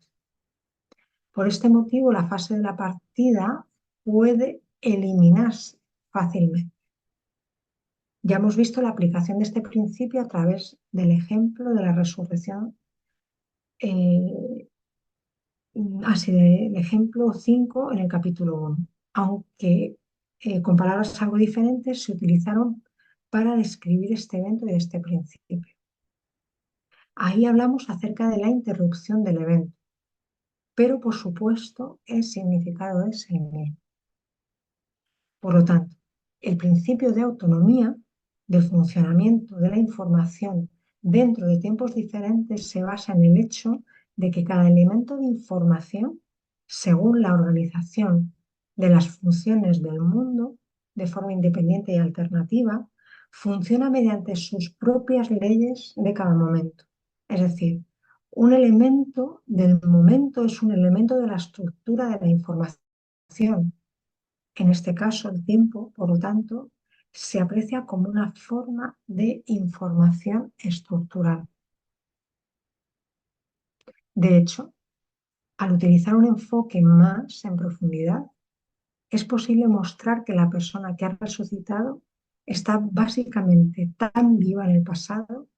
Por este motivo, la fase de la partida puede eliminarse fácilmente. Ya hemos visto la aplicación de este principio a través del ejemplo de la resurrección, así del ejemplo 5 en el capítulo 1, aunque con palabras algo diferentes se utilizaron para describir este evento y este principio. Ahí hablamos acerca de la interrupción del evento, pero por supuesto el significado es el mismo. Por lo tanto, el principio de autonomía del funcionamiento de la información dentro de tiempos diferentes se basa en el hecho de que cada elemento de información, según la organización de las funciones del mundo, de forma independiente y alternativa, funciona mediante sus propias leyes de cada momento. Es decir, un elemento del momento es un elemento de la estructura de la información. En este caso, el tiempo, por lo tanto, se aprecia como una forma de información estructural. De hecho, al utilizar un enfoque más en profundidad, es posible mostrar que la persona que ha resucitado está básicamente tan viva en el pasado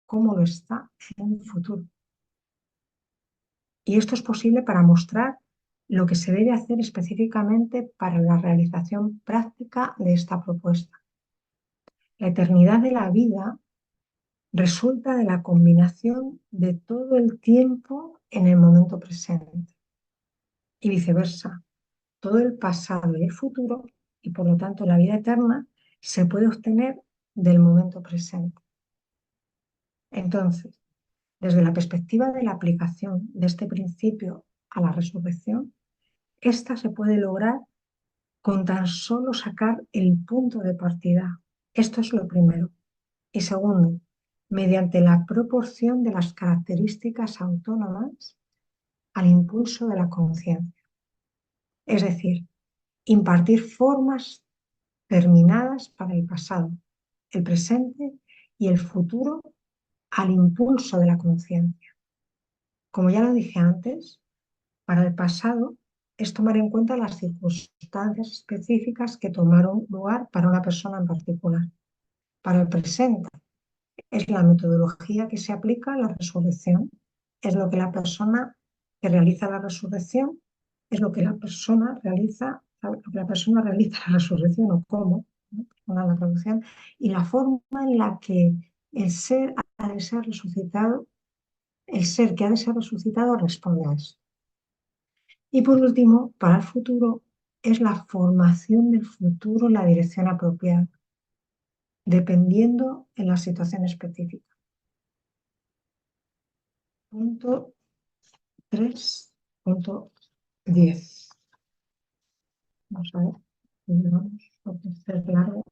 como lo está en el futuro. Y esto es posible para mostrar lo que se debe hacer específicamente para la realización práctica de esta propuesta. La eternidad de la vida resulta de la combinación de todo el tiempo en el momento presente y viceversa. Todo el pasado y el futuro, y por lo tanto la vida eterna, se puede obtener del momento presente. Entonces, desde la perspectiva de la aplicación de este principio a la resurrección, esta se puede lograr con tan solo sacar el punto de partida. Esto es lo primero. Y segundo, mediante la proporción de las características autónomas al impulso de la conciencia. Es decir, impartir formas terminadas para el pasado, el presente y el futuro al impulso de la conciencia. Como ya lo dije antes, para el pasado es tomar en cuenta las circunstancias específicas que tomaron lugar para una persona en particular. Para el presente es la metodología que se aplica a la resurrección, es lo que la persona que realiza la resurrección, es lo que la persona realiza, la resurrección o cómo, ¿no? La traducción, y la forma en la que el ser ha de ser resucitado, el ser que ha de ser resucitado responde a eso. Y por último, para el futuro, es la formación del futuro en la dirección apropiada, dependiendo en la situación específica. Punto 3.10. Vamos a ver. Vamos, porque este es largo.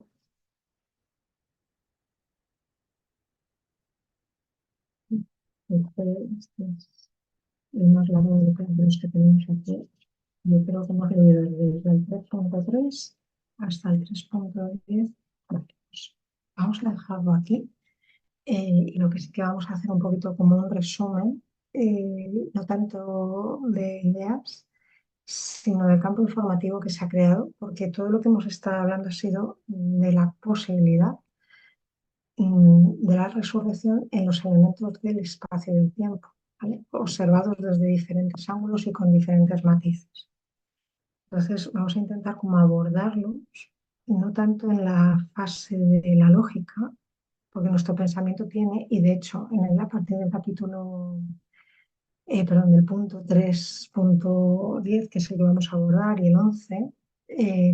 Este es el más largo de los que tenemos aquí. Yo creo que hemos leído desde el 3.3 hasta el 3.10. Vale, pues vamos a dejarlo aquí. Y lo que sí que vamos a hacer un poquito como un resumen, no tanto de ideas, sino del campo informativo que se ha creado, porque todo lo que hemos estado hablando ha sido de la posibilidad de la resurrección en los elementos del espacio y del tiempo, ¿vale? Observados desde diferentes ángulos y con diferentes matices. Entonces vamos a intentar como abordarlos, no tanto en la fase de la lógica, porque nuestro pensamiento tiene, y de hecho a partir del capítulo, perdón, del punto 3.10, que es el que vamos a abordar, y el 11,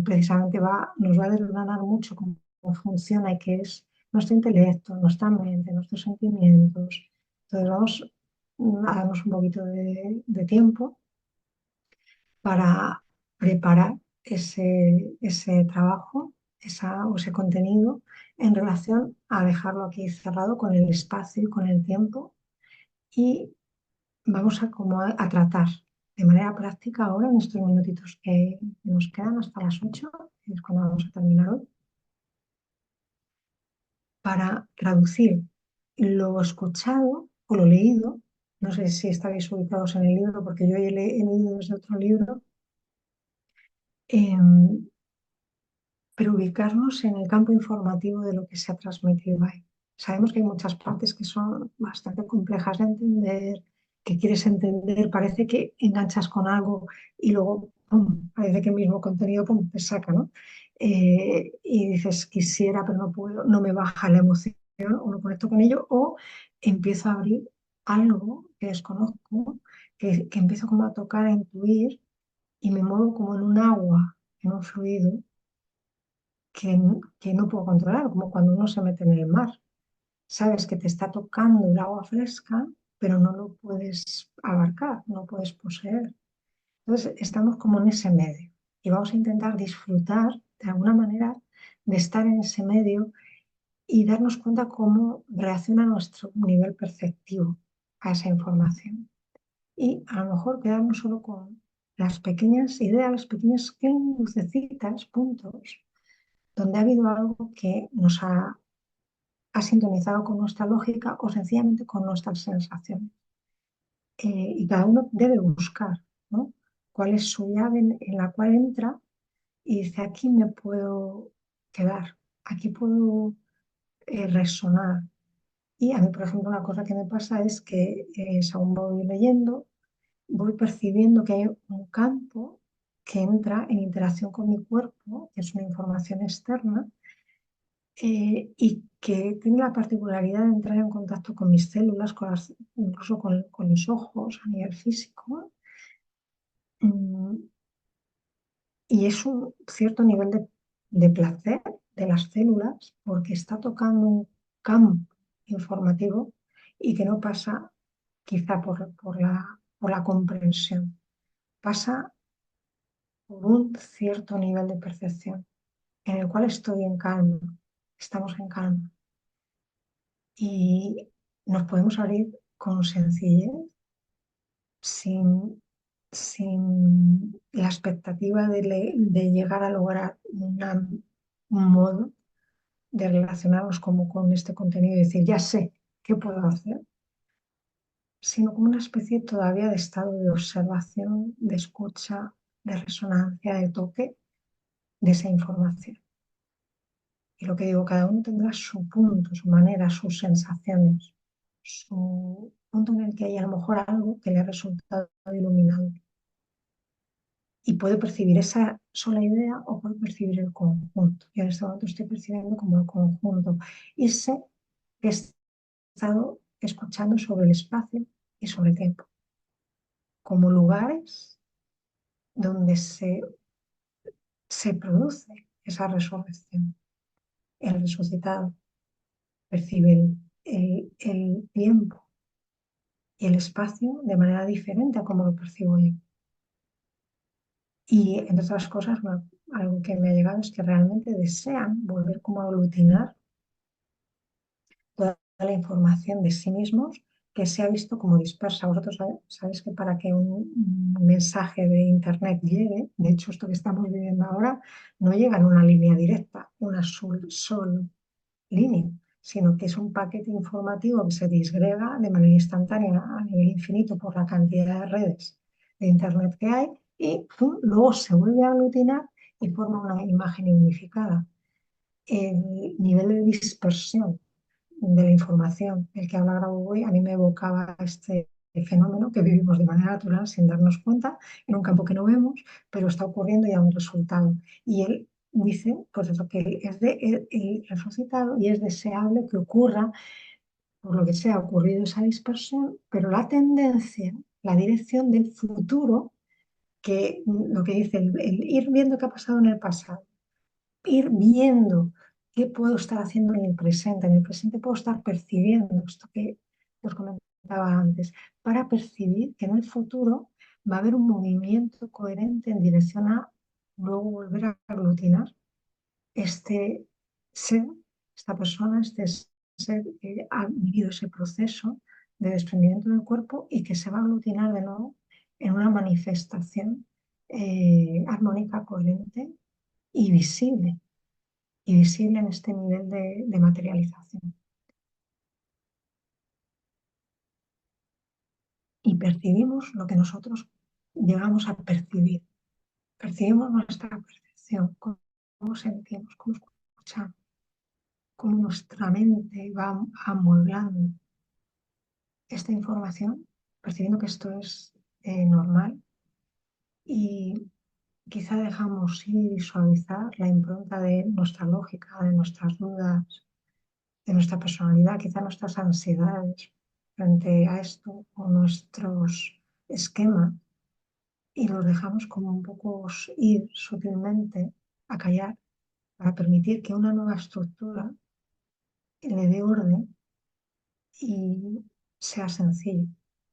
precisamente nos va a desgranar mucho cómo funciona y qué es nuestro intelecto, nuestra mente, nuestros sentimientos. Entonces vamos a darnos un poquito de tiempo para preparar ese trabajo, o ese contenido en relación a dejarlo aquí cerrado con el espacio y con el tiempo. Y vamos a tratar de manera práctica ahora en estos minutitos que nos quedan hasta las 8, que es cuando vamos a terminar hoy, para traducir lo escuchado o lo leído. No sé si estáis ubicados en el libro, porque yo he leído desde otro libro, pero ubicarnos en el campo informativo de lo que se ha transmitido ahí. Sabemos que hay muchas partes que son bastante complejas de entender, que quieres entender, parece que enganchas con algo y luego, ¡pum!, parece que el mismo contenido, ¡pum!, te saca, ¿no? Y dices, quisiera, pero no puedo, no me baja la emoción o no conecto con ello, o empiezo a abrir algo que desconozco, que empiezo como a tocar, a intuir y me muevo como en un agua, en un fluido que no puedo controlar, como cuando uno se mete en el mar. Sabes que te está tocando el agua fresca, pero no lo puedes abarcar, no lo puedes poseer. Entonces, estamos como en ese medio y vamos a intentar disfrutar de alguna manera de estar en ese medio y darnos cuenta cómo reacciona nuestro nivel perceptivo a esa información. Y a lo mejor quedarnos solo con las pequeñas ideas, las pequeñas lucecitas, puntos, donde ha habido algo que ha sintonizado con nuestra lógica o sencillamente con nuestras sensaciones. Y cada uno debe buscar, ¿no? Cuál es su llave en la cual entra y dice, aquí me puedo quedar, aquí puedo resonar. Y a mí, por ejemplo, una cosa que me pasa es que según voy leyendo, voy percibiendo que hay un campo que entra en interacción con mi cuerpo, que es una información externa, y que tiene la particularidad de entrar en contacto con mis células, incluso con los ojos a nivel físico. Mm, Y es un cierto nivel de placer de las células porque está tocando un campo informativo y que no pasa quizá por la comprensión, pasa por un cierto nivel de percepción en el cual estoy en calma, estamos en calma y nos podemos abrir con sencillez sin, sin la expectativa de llegar a lograr un modo de relacionarnos como con este contenido y decir, ya sé qué puedo hacer, sino como una especie todavía de estado de observación, de escucha, de resonancia, de toque de esa información. Y lo que digo, cada uno tendrá su punto, su manera, sus sensaciones, su punto en el que hay a lo mejor algo que le ha resultado iluminado. Y puede percibir esa sola idea o puede percibir el conjunto. Yo en este momento estoy percibiendo como el conjunto. Y sé que he estado escuchando sobre el espacio y sobre el tiempo, como lugares donde se produce esa resurrección. El resucitado percibe el tiempo y el espacio de manera diferente a como lo percibo yo. Y entre otras cosas, bueno, algo que me ha llegado es que realmente desean volver como a aglutinar toda la información de sí mismos que se ha visto como dispersa. Vosotros sabéis que para que un mensaje de Internet llegue, de hecho esto que estamos viviendo ahora, no llega en una línea directa, una sola línea, sino que es un paquete informativo que se disgrega de manera instantánea a nivel infinito por la cantidad de redes de Internet que hay y ¡pum!, luego se vuelve a aglutinar y forma una imagen unificada. El nivel de dispersión de la información del que habla Grabovoi a mí me evocaba este fenómeno que vivimos de manera natural sin darnos cuenta en un campo que no vemos, pero está ocurriendo y da un resultado. Y él dice, pues eso, que es el resucitado y es deseable que ocurra, por lo que sea, ha ocurrido esa dispersión, pero la tendencia, la dirección del futuro, que lo que dice, el ir viendo qué ha pasado en el pasado, ir viendo qué puedo estar haciendo en el presente. En el presente puedo estar percibiendo esto que os comentaba antes, para percibir que en el futuro va a haber un movimiento coherente en dirección a luego volver a aglutinar este ser, esta persona, este ser que ha vivido ese proceso de desprendimiento del cuerpo y que se va a aglutinar de nuevo en una manifestación armónica, coherente y visible en este nivel de materialización. Y percibimos lo que nosotros llegamos a percibir. Percibimos nuestra percepción, cómo sentimos, cómo escuchamos, cómo nuestra mente va amueblando esta información, percibiendo que esto es normal y quizá dejamos ir y suavizar la impronta de nuestra lógica, de nuestras dudas, de nuestra personalidad, quizá nuestras ansiedades frente a esto o nuestros esquemas y los dejamos como un poco ir sutilmente a callar para permitir que una nueva estructura le dé orden y sea sencillo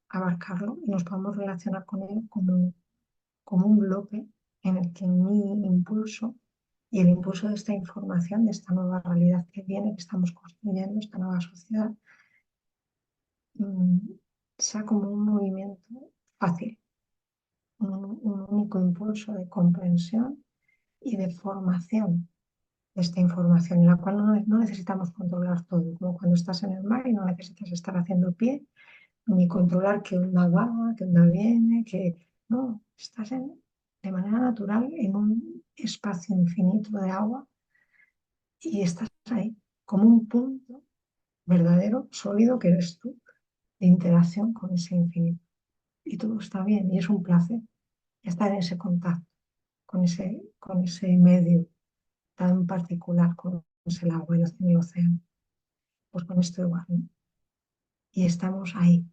abarcarlo y nos podamos relacionar con él como un bloque en el que mi impulso y el impulso de esta información, de esta nueva realidad que viene, que estamos construyendo, esta nueva sociedad, mm, sea como un movimiento fácil, un único impulso de comprensión y de formación de esta información, en la cual no necesitamos controlar todo, como cuando estás en el mar y no necesitas estar haciendo pie, ni controlar qué onda va, qué onda viene, que no, estás de manera natural en un espacio infinito de agua y estás ahí como un punto verdadero, sólido que eres tú, de interacción con ese infinito. Y todo está bien y es un placer estar en ese contacto con ese medio tan particular como es el agua y el océano. Pues con esto igual, ¿no? Y estamos ahí,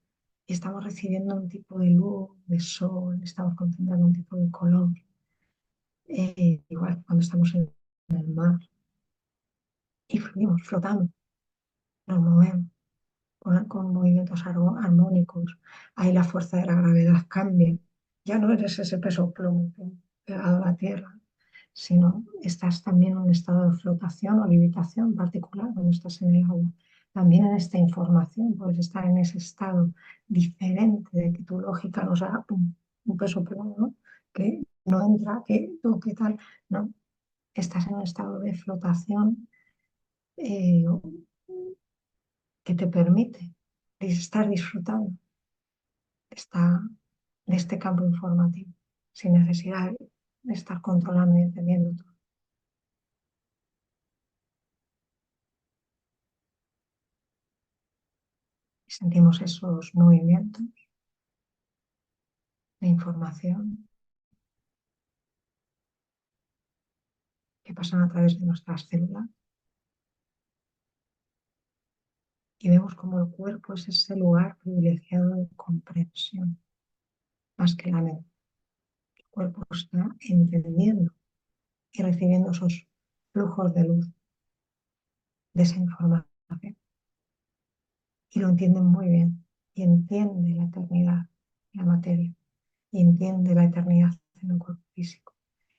y estamos recibiendo un tipo de luz, de sol, estamos contemplando un tipo de color, igual cuando estamos en el mar, y fluimos, flotando, nos movemos con movimientos armónicos, ahí la fuerza de la gravedad cambia, ya no eres ese peso plomo pegado a la tierra, sino estás también en un estado de flotación o levitación particular cuando estás en el agua. También en esta información puedes estar en ese estado diferente de que tu lógica nos da un peso plano, ¿no? Que no entra, que tú, qué tal, no. Estás en un estado de flotación eh, que te permite estar disfrutando esta- de este campo informativo sin necesidad de estar controlando y entendiendo todo. Sentimos esos movimientos de información que pasan a través de nuestras células y vemos como el cuerpo es ese lugar privilegiado de comprensión, más que la mente. El cuerpo está entendiendo y recibiendo esos flujos de luz, de esa información, y lo entiende muy bien, y entiende la eternidad, la materia, y entiende la eternidad en el cuerpo físico,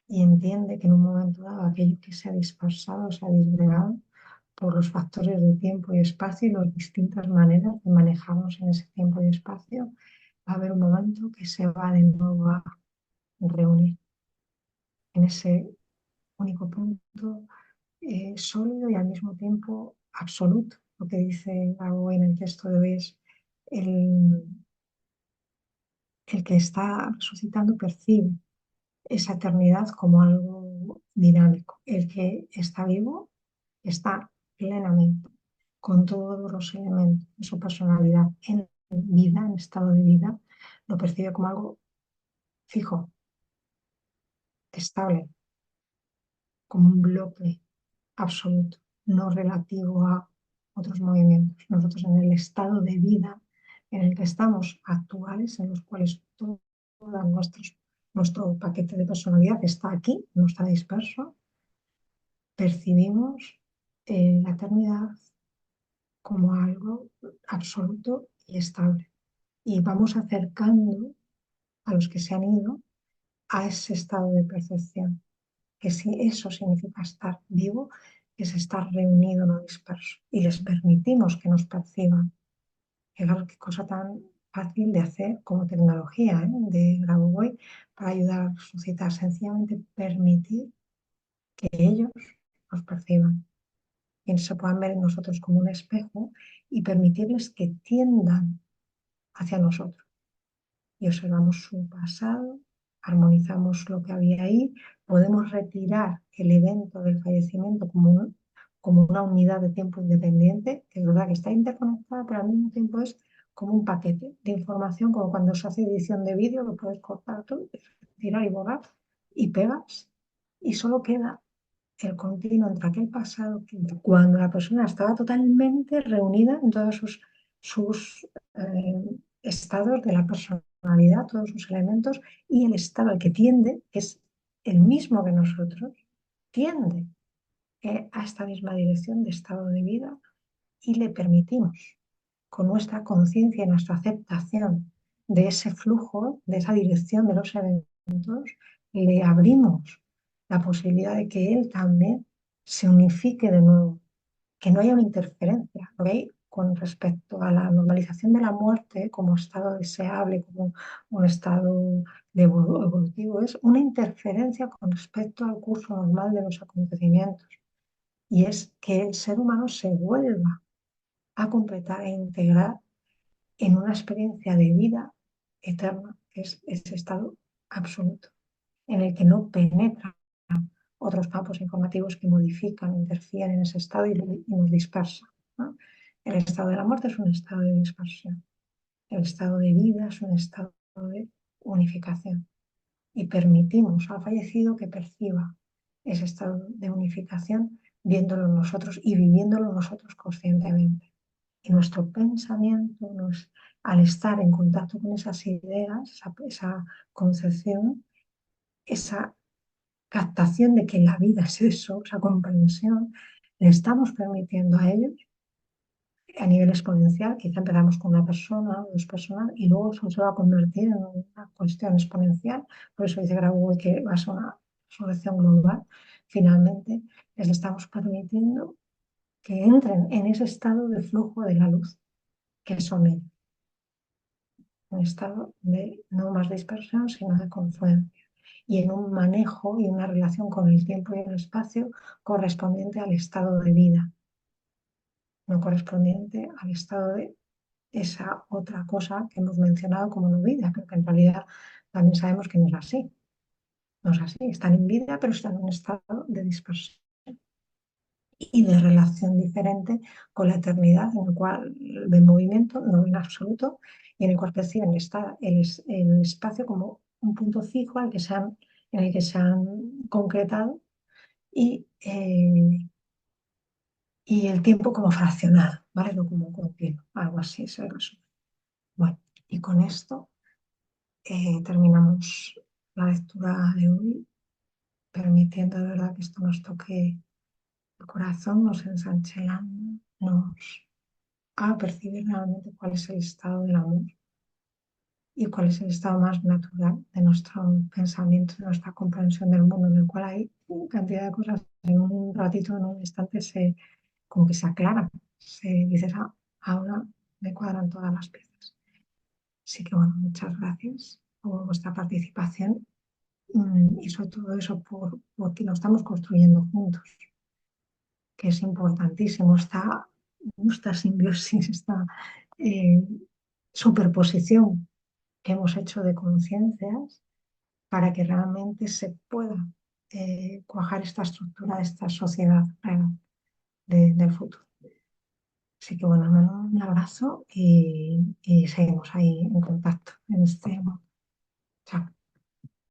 y entiende que en un momento dado aquello que se ha dispersado, se ha disgregado, por los factores de tiempo y espacio y las distintas maneras de manejarnos en ese tiempo y espacio, va a haber un momento que se va de nuevo a reunir en ese único punto sólido y al mismo tiempo absoluto. Lo que dice Gabo en el texto de hoy es el, el que está resucitando percibe esa eternidad como algo dinámico. El que está vivo está plenamente con todos los elementos de su personalidad en vida, en estado de vida, lo percibe como algo fijo, estable, como un bloque absoluto, no relativo a otros movimientos. Nosotros en el estado de vida en el que estamos actuales, en los cuales todo nuestro paquete de personalidad está aquí, no está disperso, percibimos la eternidad como algo absoluto y estable. Y vamos acercando a los que se han ido a ese estado de percepción, que si eso significa estar vivo, es estar reunido, no disperso, y les permitimos que nos perciban. Fijaros qué cosa tan fácil de hacer como tecnología, ¿eh? De Grabovoi para ayudar a suscitar, sencillamente permitir que ellos nos perciban y se puedan ver en nosotros como un espejo y permitirles que tiendan hacia nosotros y observamos su pasado, armonizamos lo que había ahí, podemos retirar el evento del fallecimiento como una unidad de tiempo independiente, que es verdad que está interconectada, pero al mismo tiempo es como un paquete de información, como cuando se hace edición de vídeo, lo puedes cortar tú, tirar y borrar y pegas, y solo queda el continuo entre aquel pasado que cuando la persona estaba totalmente reunida en todos sus estados de la personalidad, todos sus elementos, y el estado al que tiende, que es el mismo que nosotros, tiende a esta misma dirección de estado de vida y le permitimos con nuestra conciencia y nuestra aceptación de ese flujo, de esa dirección de los eventos, le abrimos la posibilidad de que él también se unifique de nuevo, que no haya una interferencia. Lo que hay con respecto a la normalización de la muerte como estado deseable, como un estado evolutivo, es una interferencia con respecto al curso normal de los acontecimientos. Y es que el ser humano se vuelva a completar e integrar en una experiencia de vida eterna, que es ese estado absoluto, en el que no penetran otros campos informativos que modifican, interfieren en ese estado y nos dispersan, ¿no? El estado de la muerte es un estado de dispersión, el estado de vida es un estado de unificación y permitimos al fallecido que perciba ese estado de unificación viéndolo nosotros y viviéndolo nosotros conscientemente. Y nuestro pensamiento, al estar en contacto con esas ideas, esa concepción, esa captación de que la vida es eso, esa comprensión, le estamos permitiendo a ellos a nivel exponencial. Quizá empezamos con una persona o dos personas y luego eso se va a convertir en una cuestión exponencial. Por eso dice Grauboy que va a ser una solución global. Finalmente, les estamos permitiendo que entren en ese estado de flujo de la luz, que son ellos. Un estado de no más dispersión, sino de confluencia. Y en un manejo y una relación con el tiempo y el espacio correspondiente al estado de vida, no correspondiente al estado de esa otra cosa que hemos mencionado como no vida, pero que en realidad también sabemos que no es así. No es así, están en vida, pero están en un estado de dispersión y de relación diferente con la eternidad, en el cual ven movimiento, no en absoluto, y en el cual perciben el espacio como un punto fijo en el que se han concretado y, y el tiempo como fraccionado, ¿vale? No como continuo, algo así es el resumen. Bueno, y con esto terminamos la lectura de hoy, permitiendo de verdad que esto nos toque el corazón, nos ensanche el alma, nos a percibir realmente cuál es el estado del amor y cuál es el estado más natural de nuestro pensamiento, de nuestra comprensión del mundo, en el cual hay cantidad de cosas en un ratito, en un instante, como que se aclaran. Se dices, "Ah, ahora me cuadran todas las piezas". Así que bueno, muchas gracias por vuestra participación y sobre todo eso porque lo estamos construyendo juntos, que es importantísimo esta simbiosis, esta eh, superposición que hemos hecho de conciencias para que realmente se pueda cuajar esta estructura de esta sociedad real del futuro. Así que bueno, hermano, un abrazo y seguimos ahí en contacto en este